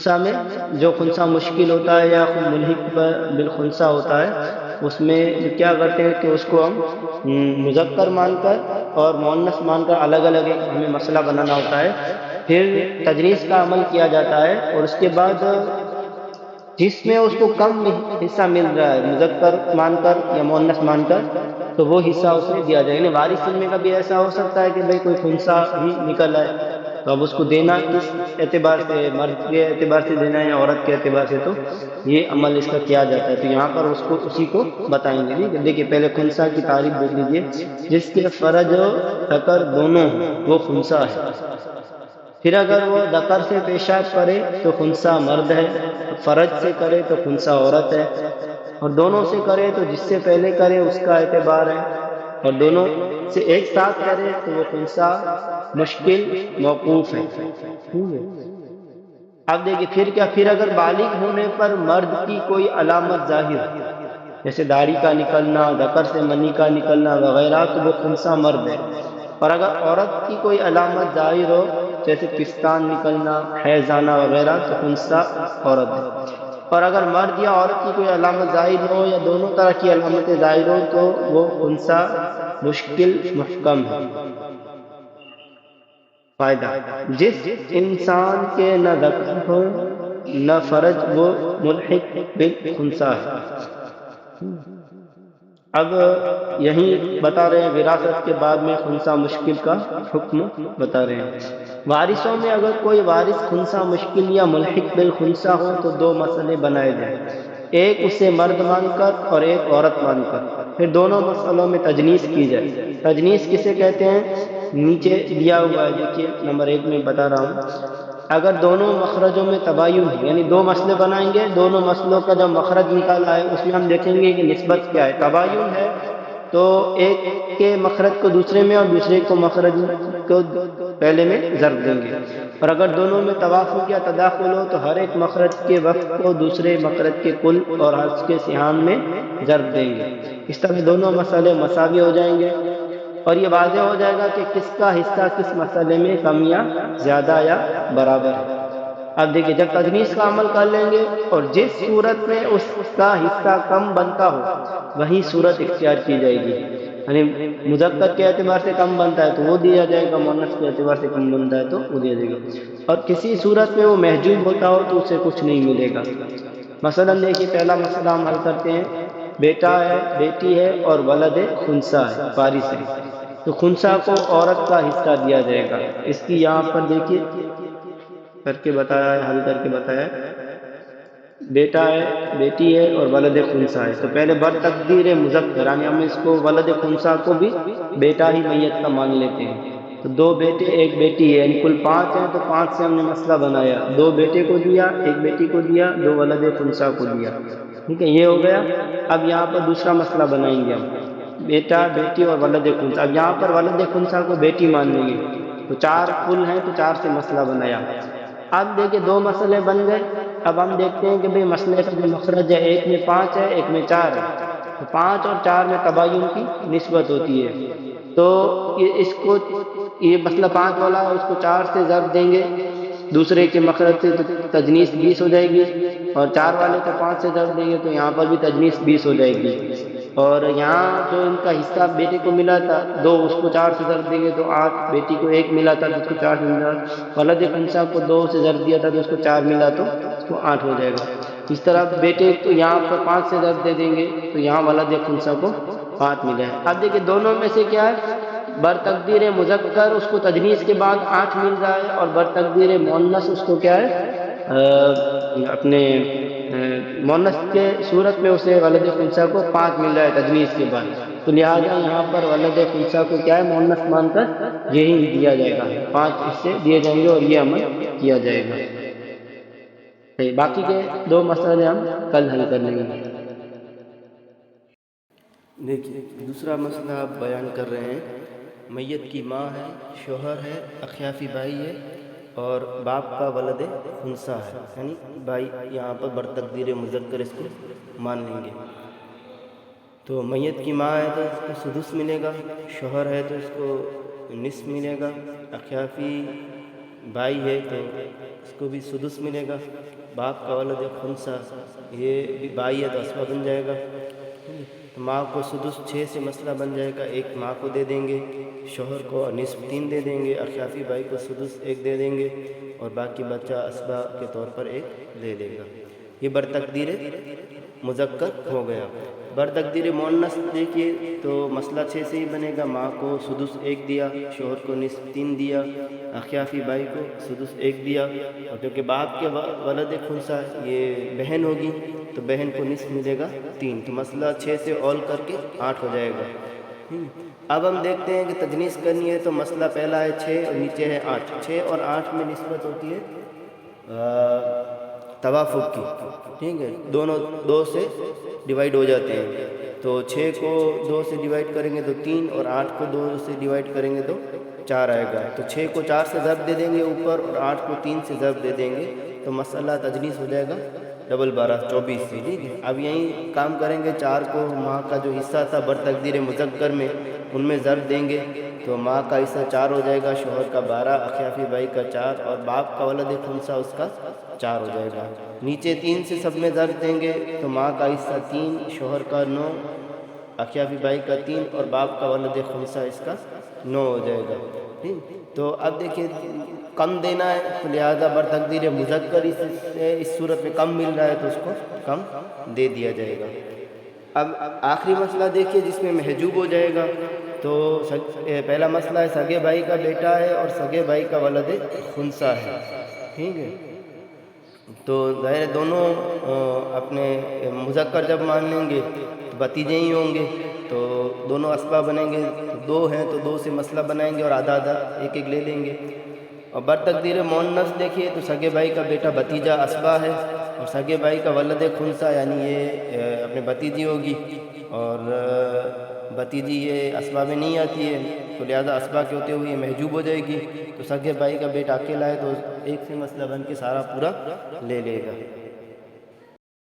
خنثی میں جو خنثی مشکل ہوتا ہے یا ملحق بالخنثی ہوتا ہے، اس میں کیا کرتے ہیں کہ اس کو ہم مذکر مان کر اور مؤنث مان کر الگ الگ ایک ہمیں مسئلہ بنانا ہوتا ہے، پھر تجنیس کا عمل کیا جاتا ہے، اور اس کے بعد جس میں اس کو کم حصہ مل رہا ہے مذکر مان کر یا مؤنث مان کر، تو وہ حصہ اسے دیا جائے. یعنی وارث میں کبھی ایسا ہو سکتا ہے کہ بھئی کوئی خنثی ہی نکل آئے، تو اب اس کو دینا کس اعتبار سے، مرد کے اعتبار سے دینا ہے یا عورت کے اعتبار سے، تو یہ عمل اس کا کیا جاتا ہے. تو یہاں پر اس کو اسی کو بتائیں گے. دیکھیے پہلے خنثی کی تعریف دیکھ لیجیے. جس کے فرج و ذکر دونوں ہوں وہ خنثی ہے. پھر اگر وہ ذکر سے پیشاب کرے تو خنثی مرد ہے، فرج سے کرے تو خنثی عورت ہے، اور دونوں سے کرے تو جس سے پہلے کرے اس کا اعتبار ہے، اور دونوں سے ایک ساتھ کرے تو وہ خنثی مشکل موقوف ہے. اب دیکھیے پھر کیا، پھر اگر بالغ ہونے پر مرد کی کوئی علامت ظاہر، جیسے داڑھی کا نکلنا، ذکر سے منی کا نکلنا وغیرہ، تو وہ خنثی مرد ہے. اور اگر عورت کی کوئی علامت ظاہر ہو، جیسے پستان نکلنا، حیض آنا وغیرہ، تو خنثی عورت ہے. اور اگر مرد یا عورت کی کوئی علامت ظاہر ہو یا دونوں طرح کی علامتیں ظاہر ہو تو وہ خنثی مشکل محکم ہے. فائدہ: جس انسان کے نہ ذکر ہو نہ فرج وہ ملحق بالخنثی ہے. اب یہی بتا رہے ہیں وراثت کے بعد میں خنثی مشکل کا حکم بتا رہے ہیں. وارثوں میں اگر کوئی وارث خنثی مشکل یا ملحق بالخنثی ہو تو دو مسئلے بنائے جائیں، ایک اسے مرد مان کر اور ایک عورت مان کر. پھر دونوں مسئلوں میں تجنیس کی جائے. تجنیس کسے کہتے ہیں؟ نیچے دیا ہوا ہے، دیکھیے نمبر 1 میں بتا رہا ہوں. اگر دونوں مخرجوں میں تباین ہے، یعنی دو مسئلے بنائیں گے، دونوں مسئلوں کا جو مخرج نکالا ہے اس میں ہم دیکھیں گے کہ نسبت کیا ہے. تباین ہے تو ایک کے مخرج کو دوسرے میں اور دوسرے کو مخرج کو پہلے میں ضرب دیں گے. اور اگر دونوں میں توافق یا تداخل ہو تو ہر ایک مخرج کے وقت کو دوسرے مخرج کے کل اور حذف کے سہام میں ضرب دیں گے. اس طرح دونوں مسئلے مساوی ہو جائیں گے اور یہ واضح ہو جائے گا کہ کس کا حصہ کس مسئلے میں کم یا زیادہ یا برابر ہے. اب دیکھیے جب تجنیس کا عمل کر لیں گے اور جس صورت میں اس کا حصہ کم بنتا ہو وہی صورت اختیار کی جائے گی. یعنی مذکر کے اعتبار سے کم بنتا ہے تو وہ دیا جائے گا، مؤنث کے اعتبار سے کم بنتا ہے تو وہ دیا جائے گا. اور کسی صورت میں وہ محجوب ہوتا ہو تو اسے کچھ نہیں ملے گا. مثلا دیکھیے پہلا مسئلہ ہم حل کرتے ہیں. بیٹا ہے، بیٹی ہے اور ولد خنثی ہے، وارث ہے. تو خنثی کو عورت کا حصہ دیا جائے گا. اس کی یہاں پر دیکھیے کر کے بتایا ہے، حل کر کے بتایا ہے. بیٹا ہے، بیٹی ہے اور ولد خنثی ہے. تو پہلے بر تقدیر مذکر، یعنی ہم اس کو ولد خنثی کو بھی بیٹا ہی میت کا مان لیتے ہیں. تو 2 بیٹے 1 بیٹی ہے، یعنی کل 5 ہیں. تو 5 سے ہم نے مسئلہ بنایا، 2 بیٹے کو دیا، 1 بیٹی کو دیا، 2 ولد خنثی کو دیا. ٹھیک ہے، یہ ہو گیا. اب یہاں پر دوسرا مسئلہ بنائیں گے ہم، بیٹا، بیٹی اور ولد خنثی. اب یہاں پر ولد خنثی کو بیٹی مان لیں گے. تو 4 کل ہیں تو 4 سے مسئلہ بنایا. اب دیکھیں 2 مسئلے بن گئے. اب ہم دیکھتے ہیں کہ بھئی مسئلے کا جو مخرج ہے، ایک میں 5 ہے، ایک میں 4 ہے. تو 5 اور 4 میں تباین کی نسبت ہوتی ہے. تو اس کو یہ مسئلہ 5 والا ہے، اس کو 4 سے ضرب دیں گے دوسرے کے مخرج سے، تو تجنیس 20 ہو جائے گی. اور 4 والے کو 5 سے ضرب دیں گے تو یہاں پر بھی تجنیس 20 ہو جائے گی. اور یہاں جو ان کا حصہ بیٹے کو ملا تھا 2، اس کو 4 سے ضرب دیں گے تو 8. بیٹی کو 1 ملا تھا تو اس کو 4 سے ملا. ولد خنثی کو 2 سے ضرب دیا تھا تو اس کو 4 ملا تو اس کو 8 ہو جائے گا. اس طرح بیٹے کو یہاں پر 5 سے ضرب دے دیں گے تو یہاں ولد خنثی کو 5 ملا ہے. اب دیکھیں دونوں میں سے کیا ہے، بر تقدیر مذکر اس کو تجنیس کے بعد 8 مل رہا ہے، اور بر تقدیر مؤنث اس کو کیا ہے، اپنے مؤنث کے صورت میں اسے ولد خنثی کو 5 مل رہا ہے تجنیس کے بعد. تو لہٰذا یہاں پر ولد خنثی کو کیا ہے، مؤنث مان کر یہی دیا جائے گا. 5 حصے دیے جائیں گے اور یہ عمل کیا جائے گا. باقی کے 2 مسئلے ہم کل حل کر لیں گے. دیکھیے دوسرا مسئلہ آپ بیان کر رہے ہیں. میت کی ماں ہے، شوہر ہے، اخیافی بھائی ہے اور باپ کا ولد خنثی ہے، یعنی بھائی یہاں پر بر تقدیر مذکر اس کو مان لیں گے. تو میت کی ماں ہے تو اس کو سدس ملے گا، شوہر ہے تو اس کو نصف ملے گا، اخیافی بھائی ہے تو اس کو بھی سدس ملے گا. باپ کا ولد خنسا یہ بھی بائی ہے تو اسبہ بن جائے گا. تو ماں کو سدس 6 سے مسئلہ بن جائے گا. ایک ماں کو دے دیں گے, شوہر کو نصف 3 دے دیں گے, اخیافی بھائی کو سدس 1 دے دیں گے, اور باقی بچہ اسبہ کے طور پر 1 لے لے گا. یہ برتقدیر مذکر ہو گیا. برتقدیر مؤنث دیکھیے تو مسئلہ 6 سے ہی بنے گا. ماں کو سدس 1 دیا, شوہر کو نصف 3 دیا, اخیافی بھائی کو سدس 1 دیا, اور کیونکہ باپ کے ولد خنثی یہ بہن ہوگی تو بہن کو نصف ملے گا 3. تو مسئلہ 6 سے اول کر کے 8 ہو جائے گا. اب ہم دیکھتے ہیں کہ تجنیس کرنی ہے تو مسئلہ پہلا ہے 6 اور نیچے ہے 8. 6 اور 8 میں نسبت ہوتی ہے توافق کی, ٹھیک ہے, دونوں 2 سے ڈیوائیڈ ہو جاتے ہیں. تو 6 کو 2 سے ڈیوائیڈ کریں گے تو 3, اور 8 کو 2 سے ڈیوائیڈ کریں گے تو 4 آئے گا. تو 6 کو 4 سے ضرب دے دیں گے اوپر, اور 8 کو 3 سے ضرب دے دیں گے, تو مسئلہ تجنیس ہو جائے گا 12 سے. ٹھیک ہے, اب یہیں کام کریں گے. 4 کو ماں کا جو حصہ تھا برتقدیر مذکر میں ان میں ضرب دیں گے, تو ماں کا حصہ 4 ہو جائے گا, شوہر کا 12, اخیافی بھائی کا 4, اور باپ کا ولد خنثی اس کا 4 ہو جائے گا. نیچے 3 سے سب میں ضرب دیں گے تو ماں کا حصہ 3, شوہر کا 9, اخیافی بھائی کا 3, اور باپ کا ولد خنثی اس کا 9 ہو جائے گا. ٹھیک, تو اب دیکھیے کم دینا ہے تو لہذا برتقدیر مذکر اس صورت میں کم مل رہا ہے تو اس کو کم دے دیا جائے گا. اب آخری مسئلہ دیکھیے جس میں محجوب ہو جائے گا. تو پہلا مسئلہ ہے سگے بھائی کا بیٹا ہے اور سگے بھائی کا ولد خنثی ہے. ٹھیک ہے, تو ظاہر دونوں اپنے مذکر جب مان لیں گے تو بھتیجے ہی ہوں گے, تو دونوں اسبہ بنیں گے. 2 ہیں تو 2 سے مسئلہ بنائیں گے اور آدھا آدھا 1 لے لیں گے. اور برتقدیر مؤنث دیکھیے تو سگے بھائی کا بیٹا بھتیجا اسبہ ہے, اور سگے بھائی کا ولد خنثی یعنی یہ اپنے بھتیجی ہوگی, اور بھتیجی یہ اسبہ میں نہیں آتی ہے, تو لہذا اسبہ کے ہوتے ہوئے یہ محجوب ہو جائے گی. تو سگے بھائی کا بیٹا اکیلا ہے تو 1 سے مسئلہ بن کے سارا پورا لے لے گا.